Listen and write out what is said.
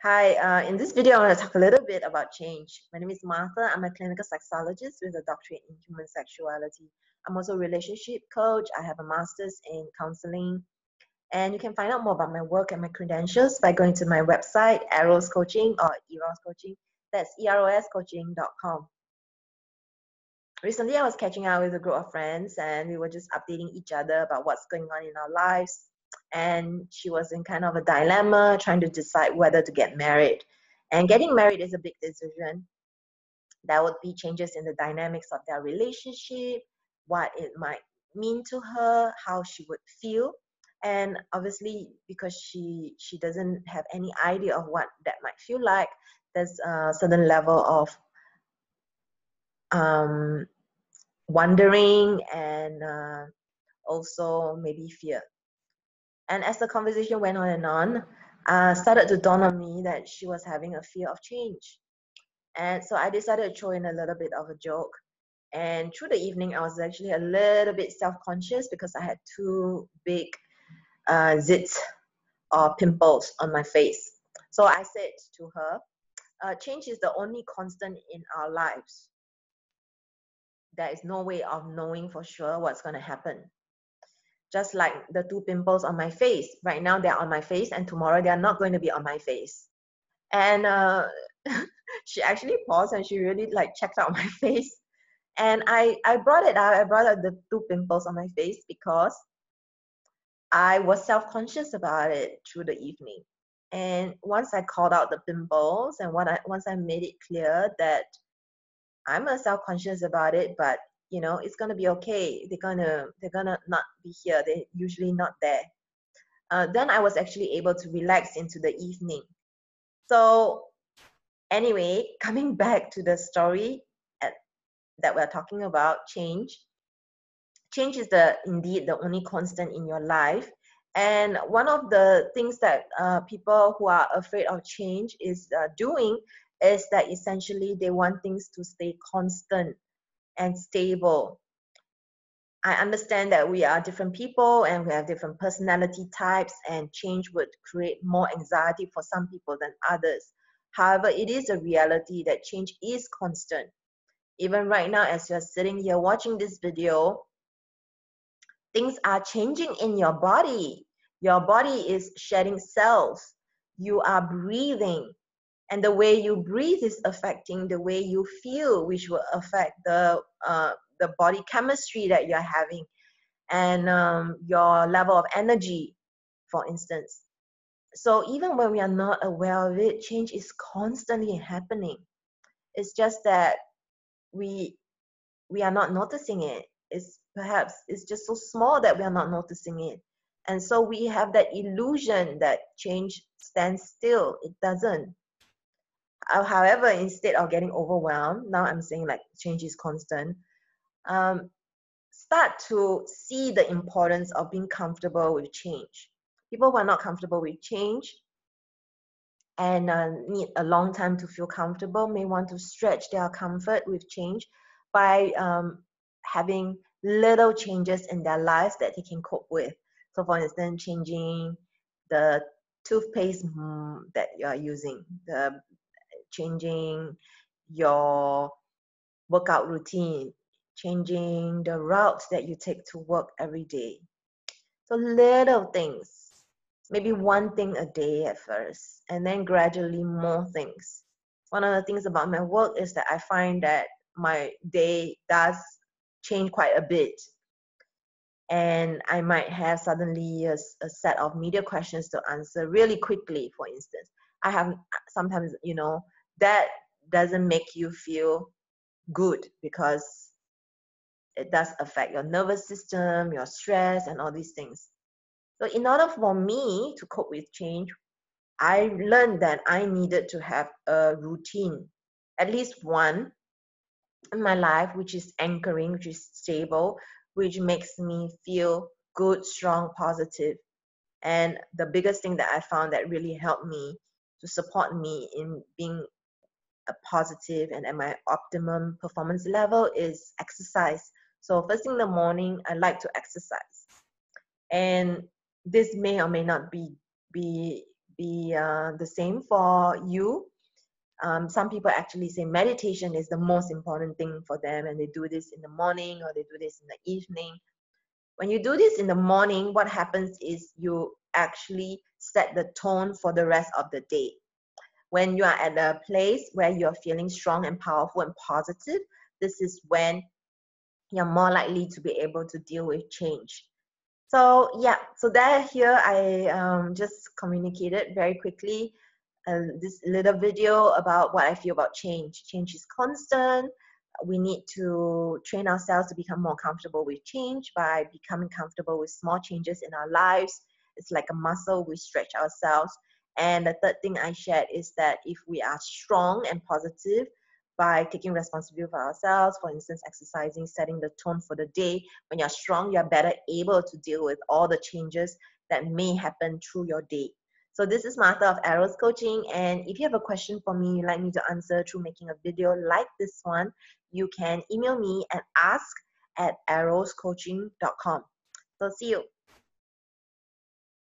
Hi, in this video, I want to talk a little bit about change. My name is Martha. I'm a clinical sexologist with a doctorate in human sexuality. I'm also a relationship coach. I have a master's in counseling. And you can find out more about my work and my credentials by going to my website, Eros Coaching or Eros Coaching. That's eroscoaching.com. Recently, I was catching up with a group of friends and we were just updating each other about what's going on in our lives. And she was in kind of a dilemma trying to decide whether to get married. And getting married is a big decision. There would be changes in the dynamics of their relationship, what it might mean to her, how she would feel. And obviously, because she doesn't have any idea of what that might feel like, there's a certain level of wondering and also maybe fear. And as the conversation went on and on, started to dawn on me that she was having a fear of change. And so I decided to throw in a little bit of a joke. And through the evening, I was actually a little bit self-conscious because I had two big zits or pimples on my face. So I said to her, change is the only constant in our lives. There is no way of knowing for sure what's going to happen. Just like the two pimples on my face. Right now they're on my face and tomorrow they're not going to be on my face. And she actually paused and she really like checked out my face. And I brought it out. I brought out the two pimples on my face because I was self-conscious about it through the evening. And once I called out the pimples and once I made it clear that I'm self-conscious about it, but you know, it's gonna be okay. They're gonna not be here. They're usually not there. Then I was actually able to relax into the evening. So anyway, coming back to the story that we're talking about, change. Change is indeed the only constant in your life. And one of the things that people who are afraid of change is doing is that essentially they want things to stay constant and stable. I understand that we are different people and we have different personality types, and change would create more anxiety for some people than others. However, it is a reality that change is constant. Even right now, as you're sitting here watching this video, things are changing in your body. Your body is shedding cells. You are breathing. And the way you breathe is affecting the way you feel, which will affect the body chemistry that you're having and your level of energy, for instance. So even when we are not aware of it, change is constantly happening. It's just that we are not noticing it. Perhaps it's just so small that we are not noticing it. And so we have that illusion that change stands still. It doesn't. However, instead of getting overwhelmed, now I'm saying like change is constant, start to see the importance of being comfortable with change. People who are not comfortable with change and need a long time to feel comfortable may want to stretch their comfort with change by having little changes in their lives that they can cope with. So for instance, changing the toothpaste that you are using, changing your workout routine, changing the routes that you take to work every day. So little things, maybe one thing a day at first, and then gradually more things. One of the things about my work is that I find that my day does change quite a bit. And I might have suddenly a set of media questions to answer really quickly, for instance. I have sometimes, you know, that doesn't make you feel good because it does affect your nervous system, your stress, and all these things. So in order for me to cope with change, I learned that I needed to have a routine, at least one in my life, which is anchoring, which is stable, which makes me feel good, strong, positive. And the biggest thing that I found that really helped me to support me in being a positive and at my optimum performance level is exercise. So first thing in the morning, I like to exercise. And this may or may not be be the same for you. Some people actually say meditation is the most important thing for them, and they do this in the morning or they do this in the evening. When you do this in the morning, what happens is you actually set the tone for the rest of the day. When you are at a place where you're feeling strong and powerful and positive, this is when you're more likely to be able to deal with change. So yeah, so that here I just communicated very quickly this little video about what I feel about change. Change is constant. We need to train ourselves to become more comfortable with change by becoming comfortable with small changes in our lives. It's like a muscle, we stretch ourselves. And the third thing I shared is that if we are strong and positive by taking responsibility for ourselves, for instance, exercising, setting the tone for the day, when you're strong, you're better able to deal with all the changes that may happen through your day. So this is Martha of Eros Coaching, and if you have a question for me you'd like me to answer through making a video like this one, you can email me at ask@eroscoaching.com. So see you.